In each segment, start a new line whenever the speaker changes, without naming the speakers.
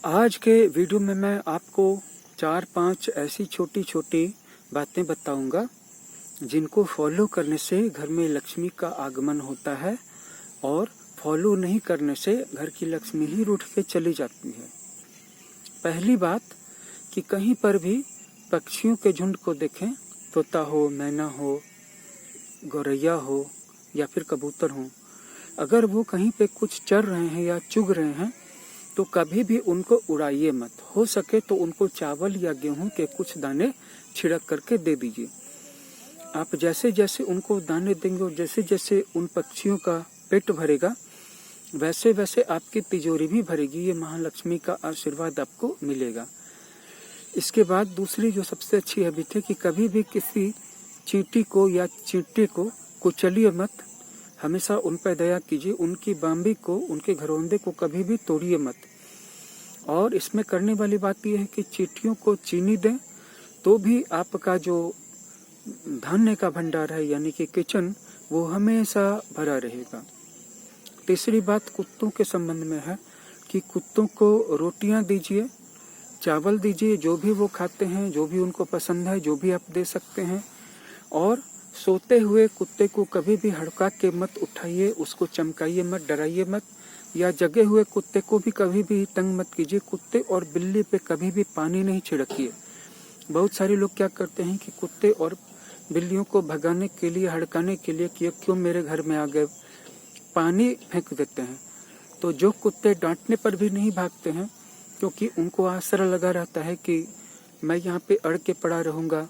आज के वीडियो में मैं आपको 4-5 ऐसी छोटी छोटी बातें बताऊंगा जिनको फॉलो करने से घर में लक्ष्मी का आगमन होता है और फॉलो नहीं करने से घर की लक्ष्मी ही रूठ के चली जाती है। पहली बात कि कहीं पर भी पक्षियों के झुंड को देखें, तोता हो, मैना हो, गौरैया हो या फिर कबूतर हो, अगर वो कहीं पे कुछ चर रहे हैं या चुग रहे हैं तो कभी भी उनको उड़ाइए मत। हो सके तो उनको चावल या गेहूं के कुछ दाने छिड़क करके दे दीजिए। आप जैसे जैसे उनको दाने देंगे और जैसे जैसे उन पक्षियों का पेट भरेगा वैसे वैसे आपकी तिजोरी भी भरेगी। ये महालक्ष्मी का आशीर्वाद आपको मिलेगा। इसके बाद दूसरी जो सबसे अच्छी हैबिट है कि कभी भी किसी चींटी को या चींटे को कुचलिए मत। हमेशा उन पर दया कीजिए। उनकी बाम्बी को, उनके घरौंदे को कभी भी तोड़िए मत। और इसमें करने वाली बात यह है कि चींटियों को चीनी दें तो भी आपका जो धान्य का भंडार है यानी कि किचन, वो हमेशा भरा रहेगा। तीसरी बात कुत्तों के संबंध में है कि कुत्तों को रोटियां दीजिए, चावल दीजिए, जो भी वो खाते हैं, जो भी उनको पसंद है, जो भी आप दे सकते हैं। और सोते हुए कुत्ते को कभी भी हड़का के मत उठाइए, उसको चमकाइए मत, डराइए मत। या जगे हुए कुत्ते को भी कभी भी तंग मत कीजिए। कुत्ते और बिल्ली पे कभी भी पानी नहीं छिड़किए। बहुत सारे लोग क्या करते हैं कि कुत्ते और बिल्लियों को भगाने के लिए, हड़काने के लिए कि क्यों मेरे घर में आ गए, पानी फेंक देते हैं। तो जो कुत्ते डांटने पर भी नहीं भागते हैं क्योंकि उनको आसरा लगा रहता है कि मैं यहाँ पे अड़ के पड़ा रहूँगा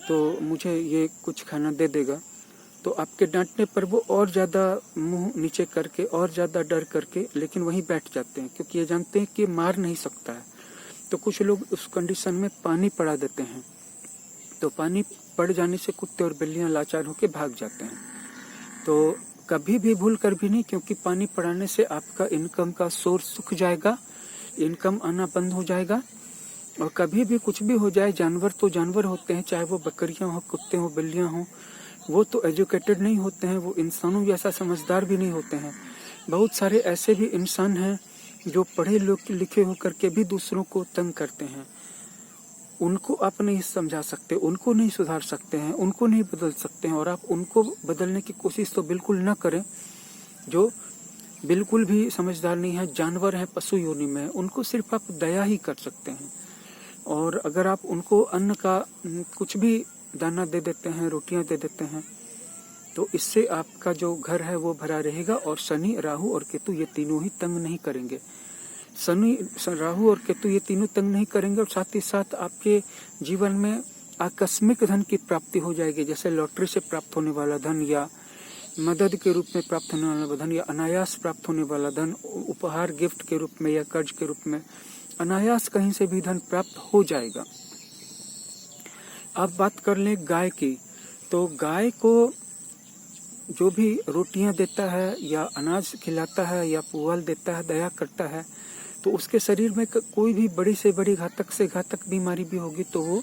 तो मुझे ये कुछ खाना दे देगा, तो आपके डांटने पर वो और ज़्यादा मुंह नीचे करके और ज़्यादा डर करके लेकिन वहीं बैठ जाते हैं क्योंकि ये जानते हैं कि मार नहीं सकता है। तो कुछ लोग उस कंडीशन में पानी पड़ा देते हैं, तो पानी पड़ जाने से कुत्ते और बिल्लियां लाचार होकर भाग जाते हैं। तो कभी भी भूल कर भी नहीं, क्योंकि पानी पड़ाने से आपका इनकम का सोर्स सूख जाएगा, इनकम आना बंद हो जाएगा। और कभी भी कुछ भी हो जाए, जानवर तो जानवर होते हैं, चाहे वो बकरियां हो, कुत्ते हो, बिल्लियां हो, वो तो एजुकेटेड नहीं होते हैं, वो इंसानों जैसा समझदार भी नहीं होते हैं। बहुत सारे ऐसे भी इंसान हैं जो पढ़े लिखे होकर के भी दूसरों को तंग करते हैं। उनको आप नहीं समझा सकते, उनको नहीं सुधार सकते हैं, उनको नहीं बदल सकते हैं। और आप उनको बदलने की कोशिश तो बिल्कुल ना करें जो बिल्कुल भी समझदार नहीं है, जानवर है, पशु योनि में है। उनको सिर्फ आप दया ही कर सकते हैं। और अगर आप उनको अन्न का कुछ भी दाना दे देते हैं, रोटियां दे देते हैं, तो इससे आपका जो घर है वो भरा रहेगा। और शनि, राहु और केतु ये तीनों ही तंग नहीं करेंगे। शनि, राहु और केतु ये तीनों तंग नहीं करेंगे और साथ ही साथ आपके जीवन में आकस्मिक धन की प्राप्ति हो जाएगी। जैसे लॉटरी से प्राप्त होने वाला धन या मदद के रूप में प्राप्त होने वाला धन या अनायास प्राप्त होने वाला धन, उपहार गिफ्ट के रूप में या कर्ज के रूप में अनायास कहीं से भी धन प्राप्त हो जाएगा। अब बात कर लें गाय की, तो गाय को जो भी रोटियां देता है या अनाज खिलाता है या पुआल देता है, दया करता है, तो उसके शरीर में कोई भी बड़ी से बड़ी घातक से घातक बीमारी भी होगी तो वो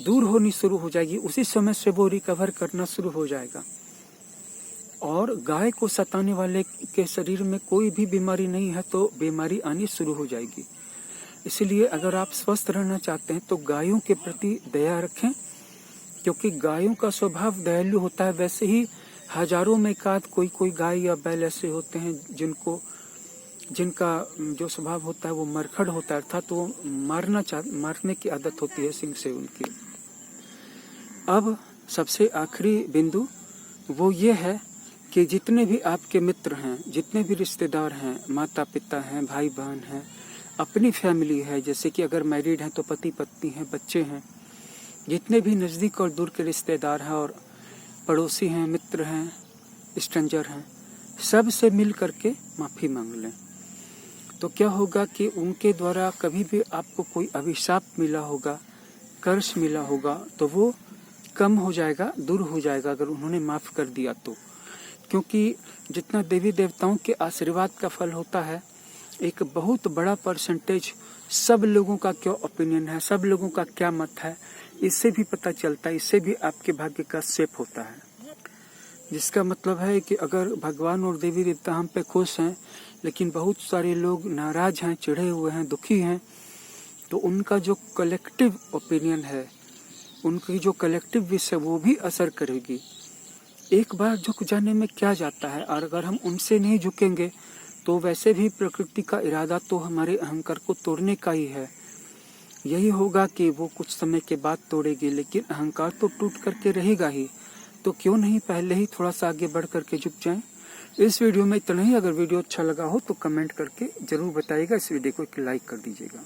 दूर होनी शुरू हो जाएगी। उसी समय से वो रिकवर करना शुरू हो जाएगा। और गाय को सताने वाले के शरीर में कोई भी बीमारी नहीं है तो बीमारी आनी शुरू हो जाएगी। इसलिए अगर आप स्वस्थ रहना चाहते हैं तो गायों के प्रति दया रखें, क्योंकि गायों का स्वभाव दयालु होता है। वैसे ही हजारों में एकाध कोई गाय या बैल ऐसे होते हैं जिनका जो स्वभाव होता है वो मरखड़ होता है, अर्थात वो मारने की आदत होती है सिंह से उनकी। अब सबसे आखिरी बिंदु वो ये है कि जितने भी आपके मित्र हैं, जितने भी रिश्तेदार हैं, माता पिता हैं, भाई बहन हैं, अपनी फैमिली है, जैसे कि अगर मैरिड हैं तो पति पत्नी हैं, बच्चे हैं, जितने भी नज़दीक और दूर के रिश्तेदार हैं और पड़ोसी हैं, मित्र हैं, स्ट्रेंजर हैं, सब से मिल करके माफ़ी मांग लें। तो क्या होगा कि उनके द्वारा कभी भी आपको कोई अभिशाप मिला होगा, कर्ज मिला होगा, तो वो कम हो जाएगा, दूर हो जाएगा अगर उन्होंने माफ़ कर दिया तो। क्योंकि जितना देवी देवताओं के आशीर्वाद का फल होता है, एक बहुत बड़ा परसेंटेज सब लोगों का क्या ओपिनियन है, सब लोगों का क्या मत है, इससे भी पता चलता है। इससे भी आपके भाग्य का शेप होता है। जिसका मतलब है कि अगर भगवान और देवी देवता हम पे खुश हैं लेकिन बहुत सारे लोग नाराज हैं, चिढ़े हुए हैं, दुखी हैं, तो उनका जो कलेक्टिव ओपिनियन है, उनकी जो कलेक्टिव विश है, वो भी असर करेगी। एक बार झुक जाने में क्या जाता है, और अगर हम उनसे नहीं झुकेंगे तो वैसे भी प्रकृति का इरादा तो हमारे अहंकार को तोड़ने का ही है। यही होगा कि वो कुछ समय के बाद तोड़ेगी, लेकिन अहंकार तो टूट करके रहेगा ही। तो क्यों नहीं पहले ही थोड़ा सा आगे बढ़ करके झुक जाएं। इस वीडियो में इतना ही। अगर वीडियो अच्छा लगा हो तो कमेंट करके जरूर बताइएगा। इस वीडियो को एक लाइक कर दीजिएगा।